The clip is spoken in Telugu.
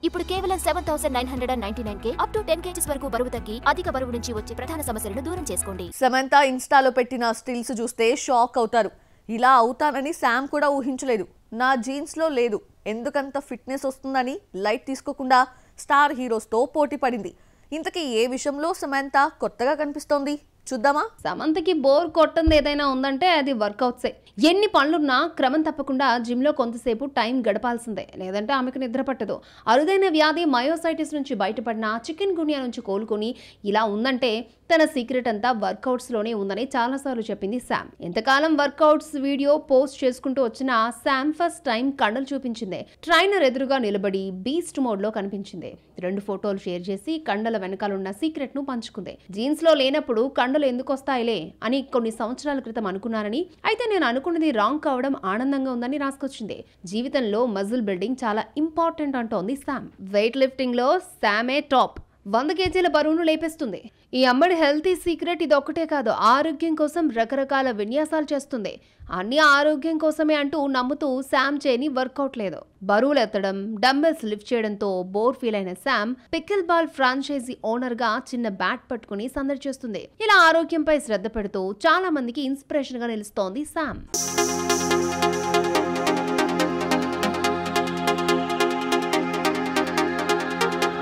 ఇప్పుడు కేవలం 7999K అప్ టు 10 kgs వరకు బరువు తగ్గి అధిక బరువు నుంచి వచ్చే ప్రధాన సమస్యలను దూరం చేసుకోండి. సమంత ఇన్స్టాలో పెట్టిన స్టిల్స్ చూస్తే షాక్ అవుతారు. ఇలా అవుతానని శామ్ కూడా ఊహించలేదు. నా జీన్స్ లో లేదు, ఎందుకంత ఫిట్నెస్ వస్తుందని లైట్ తీసుకోకుండా స్టార్ హీరోస్తో పోటీ పడింది. ఇంతకీ ఏ విషయంలో సమంత కొత్తగా కనిపిస్తోంది చూద్దామా? సమంతకి బోర్ కొట్టంది ఏదైనా ఉందంటే అది వర్కౌట్సే. ఎన్ని పనులున్నా క్రమం తప్పకుండా జిమ్లో కొంతసేపు టైం గడపాల్సిందే, లేదంటే ఆమెకు నిద్ర పట్టదు. అరుదైన వ్యాధి మయోసైటిస్ నుంచి బయటపడిన, చికెన్ గున్యా నుంచి కోలుకొని ఇలా ఉందంటే తన సీక్రెట్ అంతా వర్కౌట్స్లోనే ఉందని చాలాసార్లు చెప్పింది శామ్. ఇంతకాలం వర్కౌట్స్ వీడియో పోస్ట్ చేసుకుంటూ వచ్చిన శామ్ ఫస్ట్ టైం కండలు చూపించింది. ట్రైనర్ ఎదురుగా నిలబడి బీస్ట్ మోడ్లో కనిపించింది. 2 ఫోటోలు షేర్ చేసి కండల వెనకాలన్న సీక్రెట్ ను పంచుకుంది. జీన్స్ లో లేనప్పుడు కండలు ఎందుకు వస్తాయిలే అని కొన్ని సంవత్సరాల క్రితం అనుకున్నానని, అయితే నేను అనుకున్నది రాంగ్ కావడం ఆనందంగా ఉందని రాసుకొచ్చింది. జీవితంలో మజిల్ బిల్డింగ్ చాలా ఇంపార్టెంట్ అంటోంది శామ్. వెయిట్ లిఫ్టింగ్ లో శామే టాప్. 100 kgల బరువును లేపేస్తుంది. ఈ అమ్మడి హెల్తీ సీక్రెట్ ఇది ఒక్కటే కాదు, ఆరోగ్యం కోసం రకరకాల విన్యాసాలు చేస్తుంది. అన్ని ఆరోగ్యం కోసమే అంటూ నమ్ముతూ శామ్ చేయని వర్కౌట్ లేదు. బరువులు ఎత్తడం, డంబెల్స్ లిఫ్ట్ చేయడంతో బోర్ ఫీల్ అయిన Sam pickleball franchise owner గా చిన్న బ్యాట్ పట్టుకుని సందడి చేస్తుంది. ఇలా ఆరోగ్యంపై శ్రద్ధ పెడుతూ చాలా మందికి ఇన్స్పిరేషన్ గా నిలుస్తోంది శామ్.